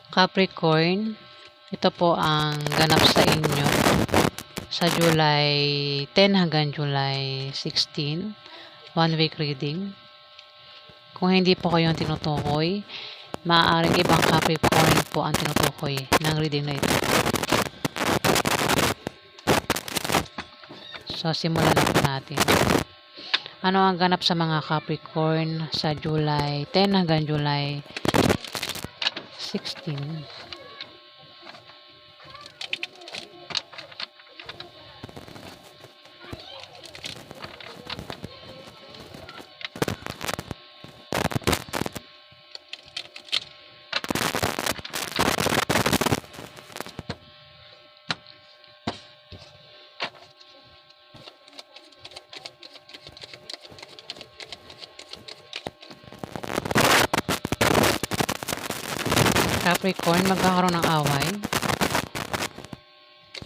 Capricorn, ito po ang ganap sa inyo sa July 10 hanggang July 16, 1 week reading. Kung hindi po kayo tinutukoy, maaaring ibang Capricorn po ang tinutukoy ng reading na ito. So, simulan na po natin. Ano ang ganap sa mga Capricorn sa July 10 hanggang July 16? Capricorn, magkakaroon ng away.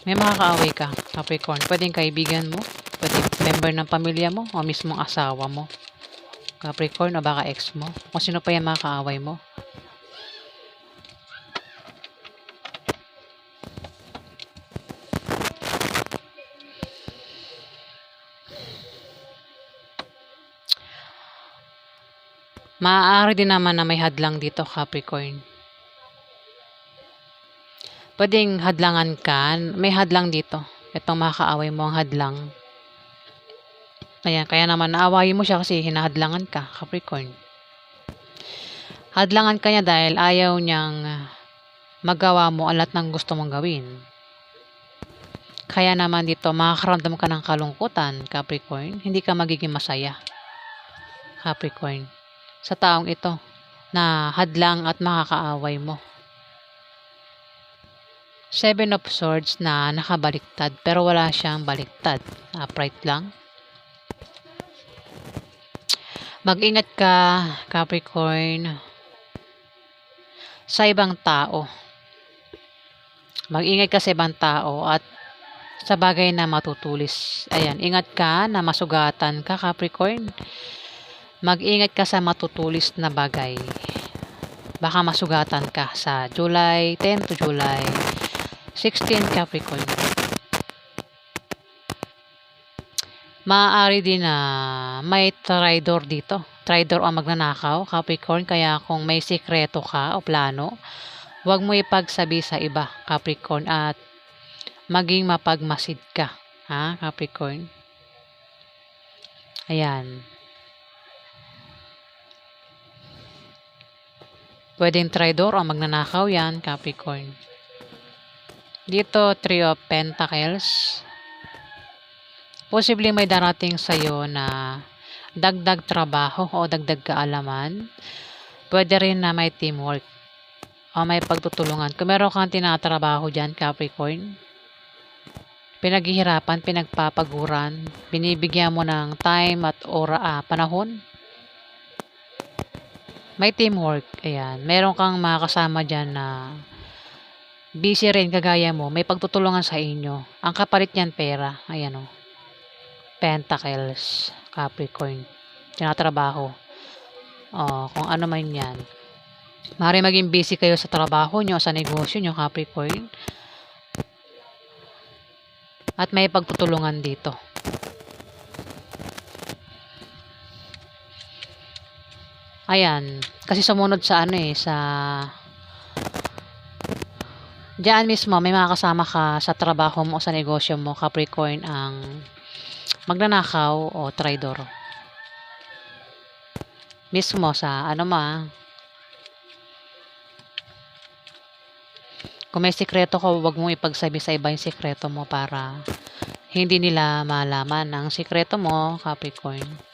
May makakaaway ka, Capricorn. Pwedeng kaibigan mo, pwedeng member ng pamilya mo, o mismong asawa mo. Capricorn, o baka ex mo. Kung sino pa yan makakaaway mo. Maaari din naman na may hadlang dito, Capricorn. Pwedeng hadlangan ka, may hadlang dito. Itong makakaaway mo ang hadlang. Ayan, kaya naman naawayin mo siya kasi hinahadlangan ka, Capricorn. Hadlangan ka niya dahil ayaw niyang magawa mo ang lahat ng gusto mong gawin. Kaya naman dito, makakaramdam ka ng kalungkutan, Capricorn. Hindi ka magiging masaya, Capricorn, sa taong ito na hadlang at makakaaway mo. 7 of Swords na nakabaliktad pero wala siyang baliktad. Upright lang. Mag-ingat ka, Capricorn, sa ibang tao. Mag-ingat ka sa ibang tao at sa bagay na matutulis. Ayan, ingat ka na masugatan ka, Capricorn. Mag-ingat ka sa matutulis na bagay. Baka masugatan ka sa July 10 to July 16, Capricorn. Maaari din na may traitor dito. Traitor ang magnanakaw, Capricorn. Kaya kung may sikreto ka o plano, huwag mo ipagsabi sa iba, Capricorn. At maging mapagmasid ka, ha, Capricorn. Ayan. Pwedeng traitor o magnanakaw yan, Capricorn. Dito, 3 of Pentacles. Posible may darating sa'yo na dagdag trabaho o dagdag kaalaman. Pwede rin na may teamwork o may pagtutulungan. Kung meron kang tinatrabaho dyan, Capricorn, pinaghihirapan, pinagpapaguran, binibigyan mo ng time at panahon. May teamwork. Ayan. Meron kang makakasama dyan na busy rin kagaya mo. May pagtutulungan sa inyo. Ang kapalit niyan pera. Ayan o. Pentacles, Capricorn. Tinatrabaho. Kung ano man yan. Maaari maging busy kayo sa trabaho nyo, sa negosyo nyo, Capricorn. At may pagtutulungan dito. Ayan. Kasi sumunod sa sa diyan mismo, may makakasama ka sa trabaho mo o sa negosyo mo, Capricorn, ang magnanakaw o traidor. Mismo sa kung may sikreto ka, huwag mong ipagsabi sa iba yung sikreto mo para hindi nila malaman ang sikreto mo, Capricorn.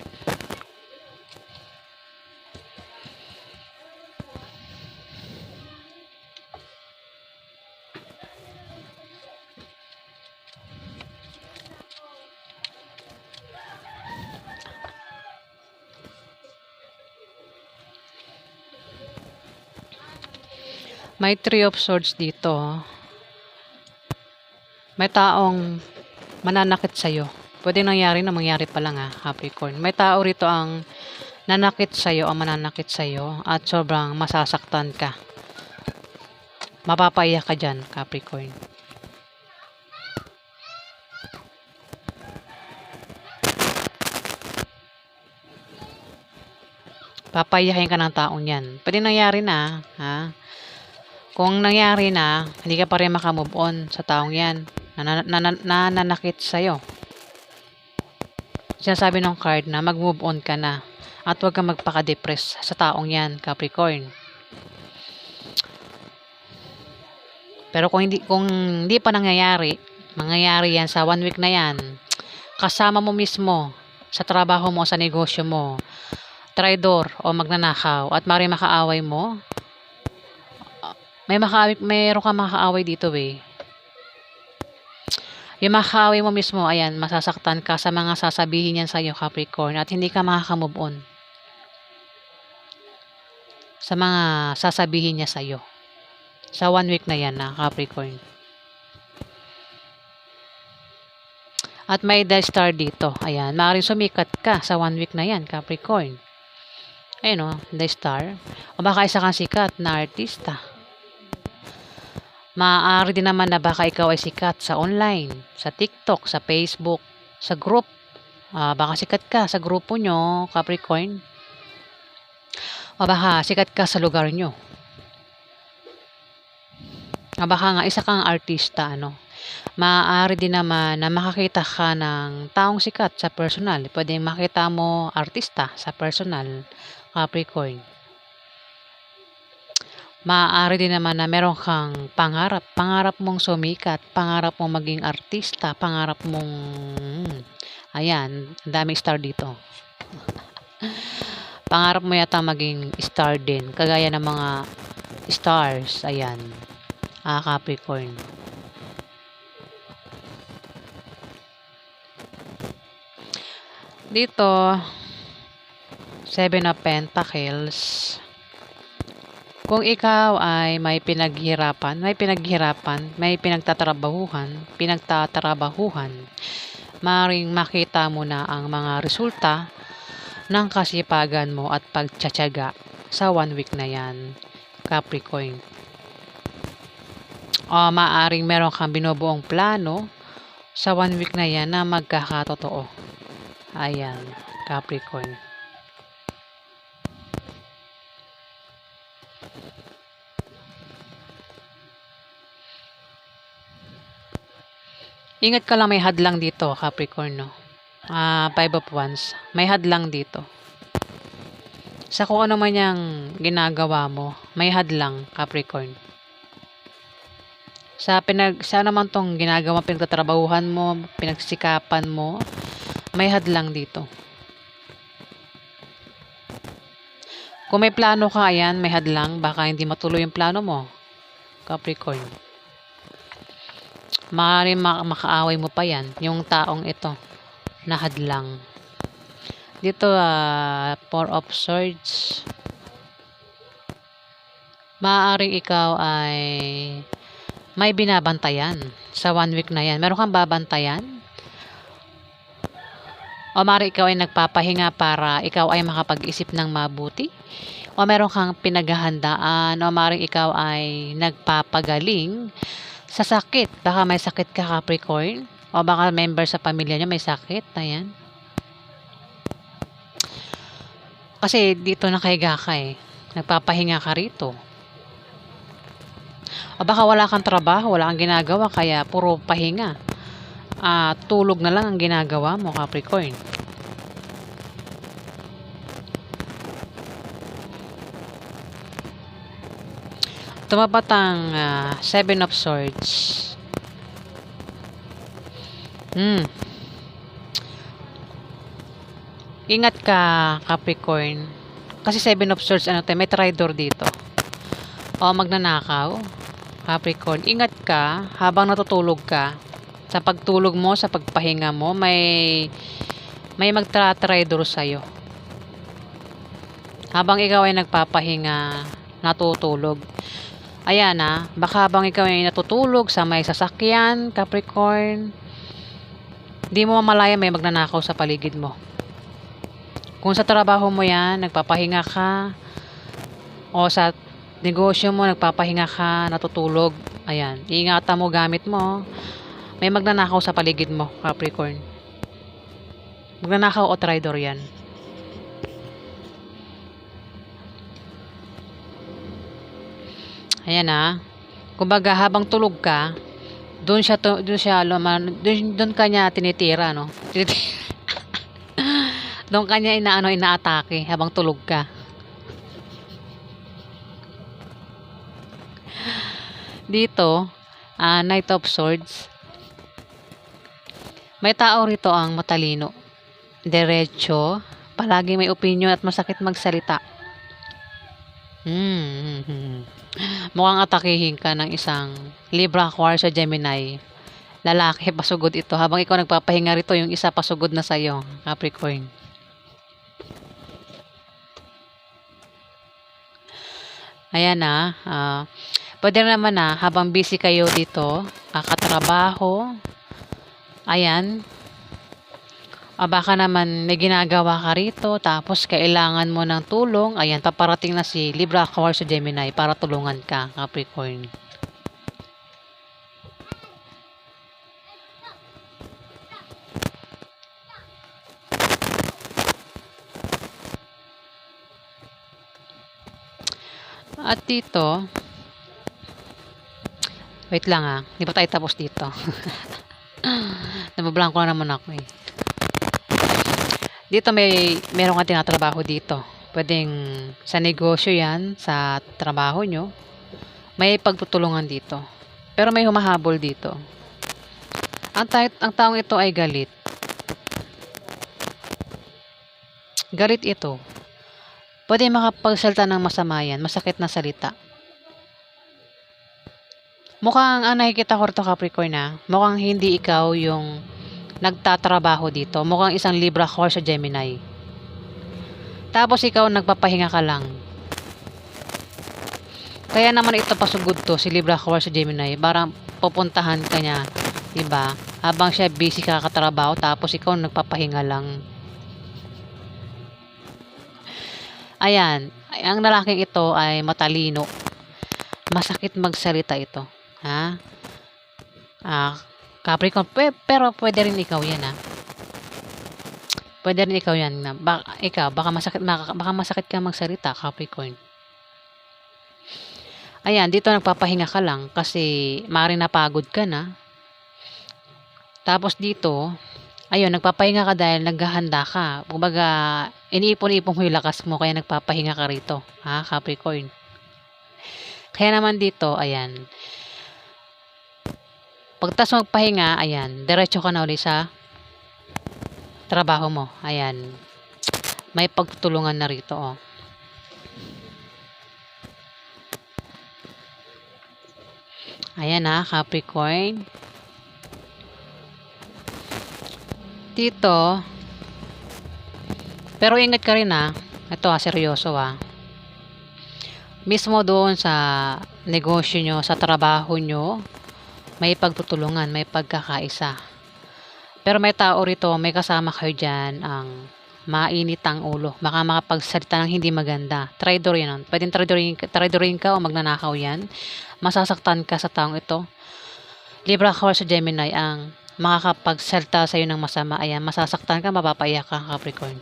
May 3 of Swords dito. May taong mananakit sa'yo. Pwede nangyari na mangyari pa lang Capricorn. May tao rito ang nanakit sa'yo o mananakit sa'yo at sobrang masasaktan ka. Mapapaiyak ka dyan, Capricorn. Papayahin ka ng taong yan. Pwede nangyari na, ha? Kung nangyari na, hindi ka pa rin makamove on sa taong yan. Nananakit sa'yo. Sinasabi ng card na mag-move on ka na. At huwag kang magpaka-depress sa taong yan, Capricorn. Pero kung hindi pa nangyayari, mangyayari yan sa 1 week na yan. Kasama mo mismo sa trabaho mo, sa negosyo mo, traidor o magnanakaw at mari makaaway mo. Mayroon kang makaaway dito eh. Yung makaaway mo mismo, ayan, masasaktan ka sa mga sasabihin yan sa'yo, Capricorn, at hindi ka makakamove on sa mga sasabihin niya sa'yo. Sa 1 week na yan na, Capricorn. At may Death Star dito. Ayan, maaaring sumikat ka sa 1 week na yan, Capricorn. Ayun o, Death Star. O baka isa kang sikat na artista. Maaari din naman na baka ikaw ay sikat sa online, sa TikTok, sa Facebook, sa group. Baka sikat ka sa grupo nyo, Capricorn. O baka sikat ka sa lugar nyo. O baka nga isa kang artista, ano. Maaari din naman na makakita ka ng taong sikat sa personal. Pwedeng makita mo artista sa personal, Capricorn. Maaari din naman na meron kang pangarap. Pangarap mong sumikat, pangarap mong maging artista, pangarap mong... Ayan, ang daming star dito. Pangarap mo yata maging star din, kagaya ng mga stars. Ayan, Capricorn. Dito, 7 of Pentacles. Kung ikaw ay may pinagtatrabahuhan, maaaring makita mo na ang mga resulta ng kasipagan mo at pagtsatsaga sa 1 week na yan, Capricorn. O maaaring meron kang binubuong plano sa 1 week na yan na magkakatotoo. Ayan, Capricorn. Ingat ka lang, may hadlang dito, Capricorn, no? 5 of Wands. May hadlang dito. Sa kung ano man yung ginagawa mo, may hadlang, Capricorn. Sa naman tong ginagawa, pinagtatrabahuhan mo, pinagsikapan mo, may hadlang dito. Kung may plano ka, ayan, may hadlang, baka hindi matuloy yung plano mo, Capricorn. Maaaring makaaway mo pa yan, yung taong ito, na hadlang. Dito, 4 of Swords. Maaaring ikaw ay may binabantayan sa 1 week na yan. Meron kang babantayan? O maaaring ikaw ay nagpapahinga para ikaw ay makapag-isip ng mabuti? O meron kang pinaghahandaan? O maaaring ikaw ay nagpapagaling sa sakit? Baka may sakit ka, Capricorn? O baka member sa pamilya niya may sakit? Ayan. Kasi dito nakahiga ka eh. Nagpapahinga ka rito. O baka wala kang trabaho, wala kang ginagawa, kaya puro pahinga. Tulog na lang ang ginagawa mo, Capricorn. Tumapat ang 7 of Swords. Ingat ka, Capricorn. Kasi 7 of Swords, may traidor dito. O magnanakaw, Capricorn. Ingat ka habang natutulog ka. Sa pagtulog mo, sa pagpahinga mo, may magtra-traidor sa'yo. Habang ikaw ay nagpapahinga, natutulog. Ayan baka habang ikaw ay natutulog sa may sasakyan, Capricorn, di mo mamalaya may magnanakaw sa paligid mo. Kung sa trabaho mo yan, nagpapahinga ka, o sa negosyo mo, nagpapahinga ka, natutulog. Ayan, iingatan mo gamit mo. May magnanakaw sa paligid mo, Capricorn. Magnanakaw o traitor yan. Ayan kumbaga habang tulog ka, doon kanya tinitira, no? Doon kanya inaatake habang tulog ka. Dito, Knight of Swords. May tao rito ang matalino, diretso, palagi may opinion at masakit magsalita. Mukhang atakihin ka ng isang Libra, Aquarius sa Gemini. Lalaki, pasugod ito. Habang ikaw nagpapahinga rito, yung isa pasugod na sa'yo, Capricorn. Ayan pwede naman habang busy kayo dito, katrabaho, ayan, baka naman may ginagawa ka rito, tapos kailangan mo ng tulong, ayan, paparating na si Libra, Aquarius sa Gemini para tulungan ka, Capricorn. At dito, wait lang hindi pa tayo tapos dito. Nabablanko na naman ako Dito meron kang tinatrabaho dito. Pwedeng sa negosyo yan, sa trabaho nyo. May pagtutulungan dito. Pero may humahabol dito. Ang taong ito ay galit. Galit ito. Pwede makapagsalita ng masama yan, masakit na salita. Mukhang nakikita ko rito, Capricorn mukhang hindi ikaw yung nagtatrabaho dito. Mukhang isang Libra, Aquarius sa Gemini. Tapos ikaw nagpapahinga ka lang. Kaya naman ito pasugod to, si Libra, Aquarius sa Gemini. Parang pupuntahan ka niya, diba? Habang siya busy kakatrabaho, tapos ikaw nagpapahinga lang. Ayan, ang lalaking ito ay matalino. Masakit magsalita ito. Capricorn, pero pwede rin ikaw yan Pwede rin ikaw yan baka masakit ka magsalita, Capricorn. Ayan, dito nagpapahinga ka lang kasi maaaring napagod ka na. Tapos dito, ayun, nagpapahinga ka dahil naghahanda ka. Kumbaga, iniipon-ipon mo yung lakas mo kaya nagpapahinga ka rito, Capricorn. Kaya naman dito, ayan. Pagtas magpahinga, ayan, diretso ka na ulit sa trabaho mo. Ayan. May pagtutulungan na rito, Ayan Capricorn. Dito, pero ingat ka rin ito seryoso mismo doon sa negosyo nyo, sa trabaho nyo, may pagtutulungan, may pagkakaisa. Pero may tao rito, may kasama kayo dyan ang mainit ang ulo. Baka makapagsalita ng hindi maganda. Traitor yan. Pwedeng traidorin ka o magnanakaw yan. Masasaktan ka sa taong ito. Libra, Aquarius sa Gemini ang makakapagsalita sa iyo ng masama. Ayan, masasaktan ka, mapapaiyak ka, Capricorn.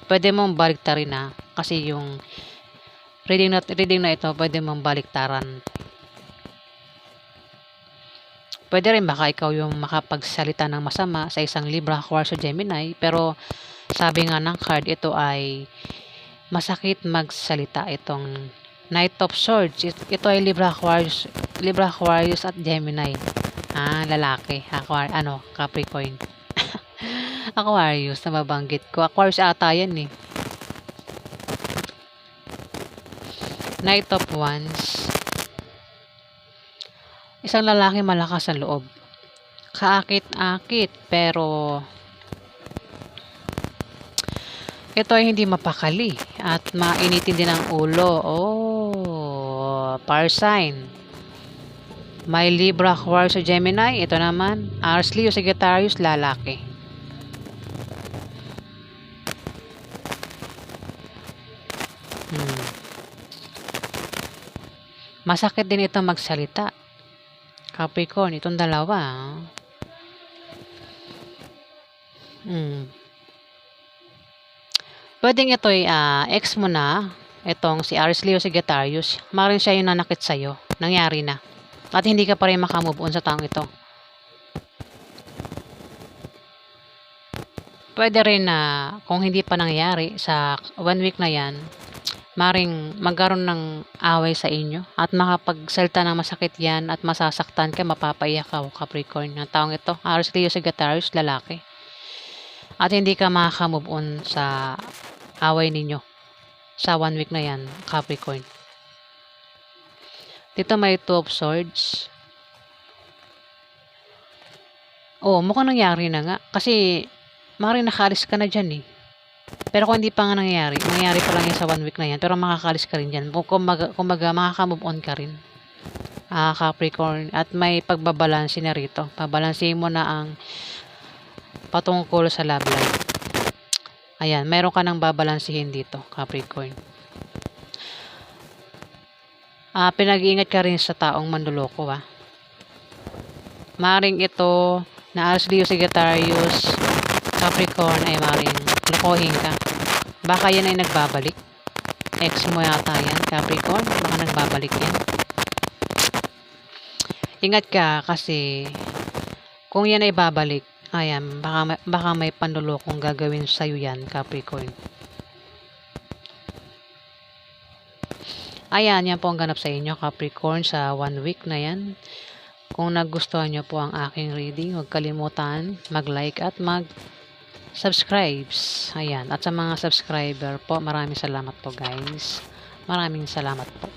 Pwede mong baliktarin kasi yung reading na ito, pwede mong baliktaran. Pwede rin baka ikaw yung makapagsalita ng masama sa isang Libra, Aquarius o Gemini, pero sabi nga ng card, ito ay masakit magsalita itong Knight of Swords. Ito ay Libra, Aquarius at Gemini. Lalaki. Capricorn. Aquarius, nababanggit ko. Aquarius ata yan Knight of Wands. Isang lalaki malakas ang loob. Kaakit-akit, pero ito ay hindi mapakali at mainitin din ang ulo. Fire sign. May Libra, Aquarius o Gemini. Ito naman, Aries, Leo, Sagittarius, lalaki. Masakit din ito magsalita. Capricorn, itong dalawa. Pwedeng ito'y ex mo na. Itong si Aries, Leo, Sagittarius. Maaaring siya yung nanakit sa'yo. Nangyari na. At hindi ka pa rin makamove on sa taong ito. Pwede rin na kung hindi pa nangyari sa 1 week na yan, maring magkaroon ng away sa inyo at makapagsalta ng masakit yan at masasaktan ka, mapapaiyak ka, Capricorn. Ng taong ito, Aries, Leo, Sagittarius, lalaki. At hindi ka makakamove on sa away ninyo sa 1 week na yan, Capricorn. Dito may 2 of Swords. Mukhang nangyari na nga. Kasi maaaring nakaalis ka na dyan eh. Pero kung hindi pa nga nangyari pa lang yan sa 1 week na yan, pero makakalis ka rin dyan. Kumbaga makaka-move on ka rin, Capricorn. At may pagbabalanse na rito. Pabalansin mo na ang patungkol sa love life. Ayan, meron ka nang babalansihin dito, Capricorn. Pinag-iingat ka rin sa taong manloloko, Maring ito na Aries, Leo, Sagittarius, Capricorn ay maring lokohin ka. Baka yan ay nagbabalik. Ex mo yata yan, Capricorn. Baka nagbabalik yan. Ingat ka kasi kung yan ay babalik, ayan, baka may panlolokong gagawin sa'yo yan, Capricorn. Ayan, yan po ang ganap sa inyo, Capricorn, sa 1 week na yan. Kung nagustuhan nyo po ang aking reading, huwag kalimutan mag-like at mag-subscribe. Ayan, at sa mga subscriber po, maraming salamat po guys. Maraming salamat po.